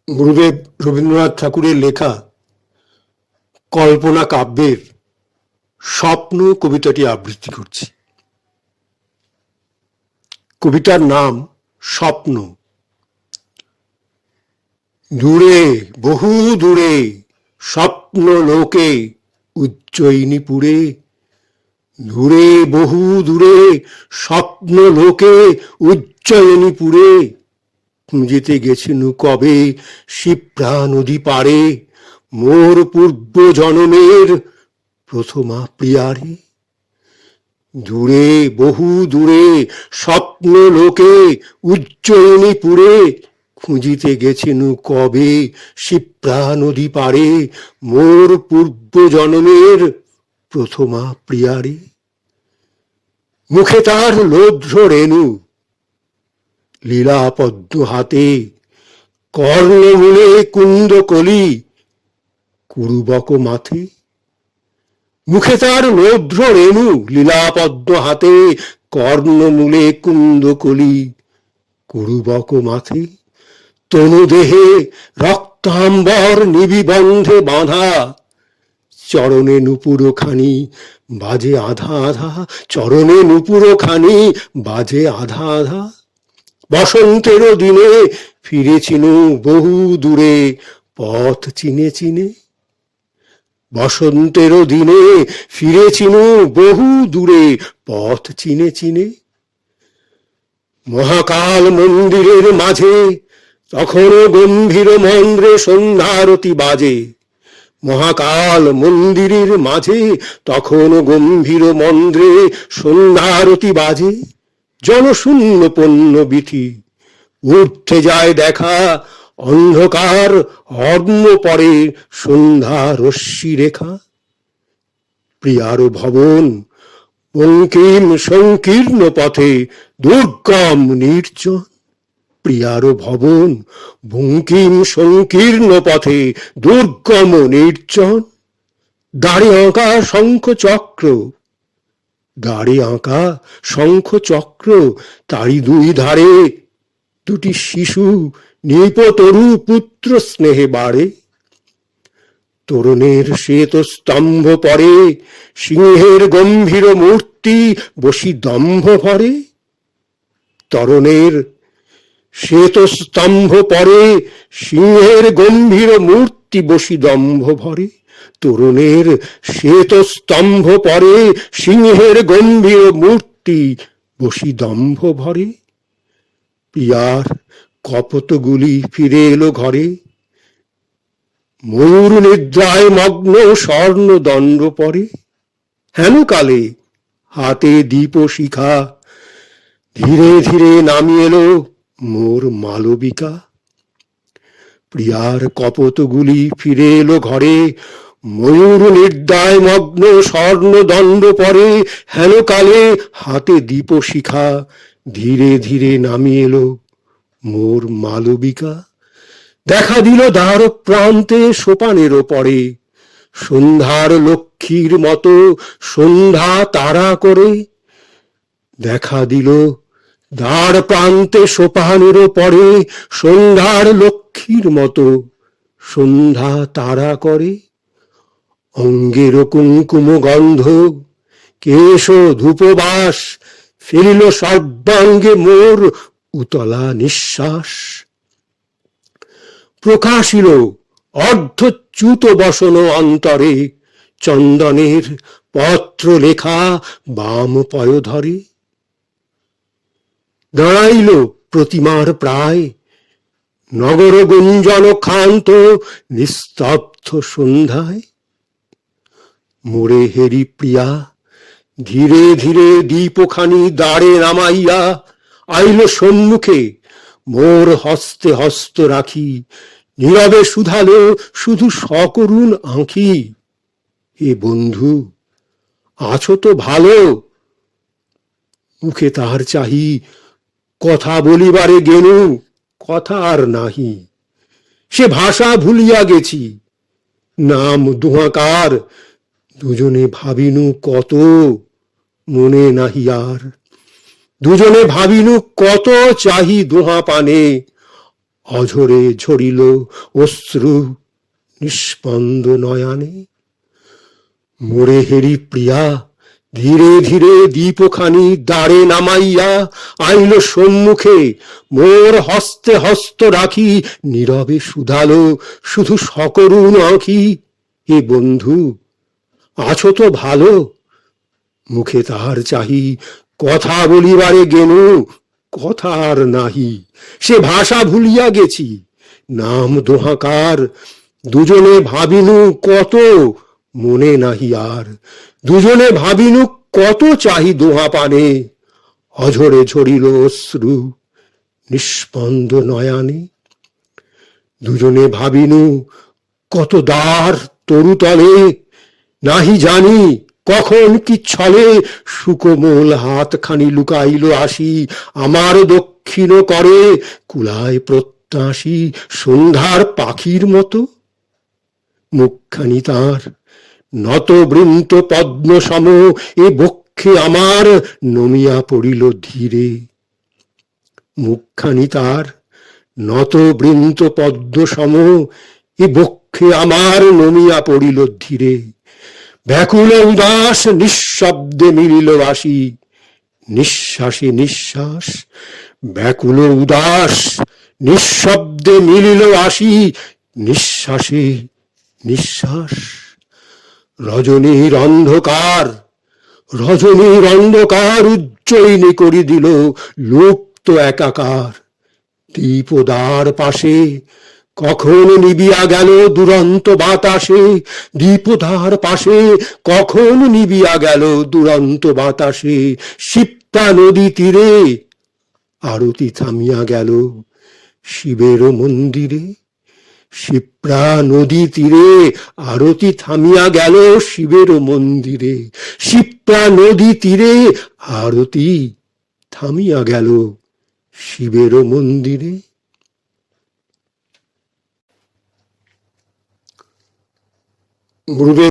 গুরুদেব রবীন্দ্রনাথ ঠাকুরের লেখা কল্পনা কাব্যের স্বপ্ন কবিতাটি আবৃত্তি করছি। কবিতার নাম স্বপ্ন। দূরে, বহু দূরে, স্বপ্ন লোকে উজ্জয়িনীপুরে। দূরে, বহু দূরে, স্বপ্ন লোকে উজ্জয়িনীপুরে। খুঁজিতে গেছিনু কবে শিপ্রা নদী পারে, মোর পূর্ব জনমের প্রথমা প্রিয়ারে। দূরে, বহু দূরে, স্বপ্ন লোকে উজ্জয়িনীপুরে। খুঁজিতে গেছিনু কবে শিপ্রা নদী পারে, মোর পূর্ব জনমের প্রথমা প্রিয়ারে। মুখে তার লোধ্র রেণু, লীলা পদ্ম হাতে, কর্ণমূলে কুন্দকলি, কুরুবক মাথে। মুখে তার লোধ্র রেণু, লীলা পদ্ম হাতে, কর্ণমূলে কুন্দকলি, কুরুবক মাথে। তনু দেহে রক্তাম্বর নিবিবন্ধে বাঁধা, চরণে নুপুর খানি বাজে আধা আধা, চরণে নুপুর খানি বাজে আধা আধা। বসন্তের দিনে ফিরেছিনু বহু দূরে পথ চিনে চিনে। বসন্তের দিনে ফিরেছিনু বহু দূরে পথ চিনে চিনে। মহাকাল মন্দিরের মাঝে তখনও গম্ভীর মন্দ্রে সন্ধ্যারতি বাজে। মহাকাল মন্দিরের মাঝে তখনও গম্ভীর মন্দ্রে সন্ধ্যারতি বাজে। জনশূন্য পণ্য বিথি, উঠতে যায় দেখা, অন্ধকার অর্ণ পরে সন্ধ্যা রশ্মি রেখা। প্রিয়ার ভবন বঙ্কিম সংকীর্ণ পথে দুর্গম নির্জন। প্রিয়ার ভবন বঙ্কিম সংকীর্ণ পথে দুর্গম নির্জন। দাড়ি আঁকা শঙ্খ চক্র, দাড়ি আঁকা শঙ্খ চক্র, তারই দুই ধারে দুটি শিশু নিপতরু পুত্র স্নেহে বাড়ে। তরুণের শ্বেত স্তম্ভ পরে সিংহের গম্ভীর মূর্তি বসি দম্ভ ভরে। তরুণের শ্বেত স্তম্ভ পরে সিংহের গম্ভীর মূর্তি বসি দম্ভ ভরে। তরুণের শ্বেত স্তম্ভ পরে সিংহের গম্ভীর মূর্তি বসি দম্ভ ভরে। প্রিয়ার কপতগুলি ফিরে এলো ঘরে, ময়ূর নিদ্রায় মগ্ন স্বর্ণ দণ্ড পরে। হেন কালে হাতে দীপ শিখা ধীরে ধীরে নামি এলো মোর মালবিকা। প্রিয়ার কপতগুলি ফিরে এলো ঘরে, ময়ূর নিদ্রায় মগ্ন স্বর্ণ দণ্ড পরে। হেন কালে হাতে দীপ শিখা ধীরে ধীরে নামি এলো মোর মালবিকা। দেখা দিল দ্বার প্রান্তে সোপানের পরে, সন্ধ্যার লক্ষ্মীর মতো সন্ধ্যা তারা করে। দেখা দিল দ্বার প্রান্তে সোপানের পরে, সন্ধ্যার লক্ষ্মীর মতো সন্ধ্যা তারা করে। অঙ্গের কুঙ্কুম গন্ধ, কেশ ধূপবাস, ফেলিল সর্বাঙ্গে মোর উতলা নিঃশ্বাস। প্রকাশিল অর্ধচ্যুত বসন অন্তরে, চন্দনের পত্র লেখা বাম পয় ধরে। দাঁড়াইল প্রতিমার প্রায়, নগর গুঞ্জন ক্ষান্ত নিস্তব্ধ সন্ধ্যায়। মোরে হেরি প্রিয়া ধীরে ধীরে দীপখানি দাঁড়ে নামাইয়া আইল সম্মুখে, মোর হস্তে হস্ত রাখি নীরবে শুধালো শুধু সকরুণ আঁখি। হে বন্ধু, আছো তো ভালো? মুখে তাহার চাহি, কথা বলিবারে গেনু কথা আর নাহি। সে ভাষা ভুলিয়া গেছি, নাম দুহাকার, দুজনে ভাবিনু কত, মনে নাহি আর। দুজনে ভাবিনু কত, চাহি দুহা পানে, অঝরে ঝরিল অশ্রু নিষ্পন্দ নয়নে। মোরে হেরি প্রিয়া ধীরে ধীরে দীপখানি দ্বারে নামাইয়া আইল সম্মুখে, মোর হস্তে হস্ত রাখি নীরবে শুধালো শুধু সকরুণ আঁখি, এ বন্ধু আছো তো ভালো? মুখে তাহার চাহি কথা বলিবারে গেনু, কথা আর নাহি, সে ভাষা ভুলিয়া গেছি। নাম দোহাকার দুজনে ভাবিনু কত, মনে নাহি আর। দুজনে ভাবিনু কত চাহি দোহা পানে, অঝরে ঝরিল অশ্রু নিষ্পন্দ নয়ানে। দুজনে ভাবিনু কত দ্বার তরুতলে, নাহি জানি কখন কি ছলে সুকোমল হাতখানি লুকাইল আসি আমার দক্ষিণ করে, কুলায় প্রত্যাশী সন্ধ্যার পাখির মতো। মুখখানি তার নত বৃন্ত পদ্ম সম, এ বক্ষে আমার নমিয়া পড়িল ধীরে। মুখখানি তার নত বৃন্ত পদ্ম সম, এ বক্ষে আমার নমিয়া পড়িল ধীরে। ব্যাকুল উদাস নিঃশব্দে মিলিল বাসি, নিঃশ্বাসে নিঃশ্বাস। ব্যাকুল উদাস নিঃশব্দে মিলিল আসি, নিঃশ্বাসে নিঃশ্বাস। রজনীর অন্ধকার, রজনীর অন্ধকার উজ্জয়িনী করি দিল লুপ্ত একাকার। দীপদার পাশে কখন নিবিয়া গেল দুরন্ত বাতাসে, দীপদার পাশে কখন নিবিয়া গেল দুরন্ত বাতাসে। শিপ্রা নদী তীরে আরতি থামিয়া গেল শিবের মন্দিরে। শিপ্রা নদী তীরে আরতি থামিয়া গেল শিবের মন্দিরে। শিপ্রা নদী তীরে আরতি থামিয়া গেল শিবের মন্দিরে। গুরুদেব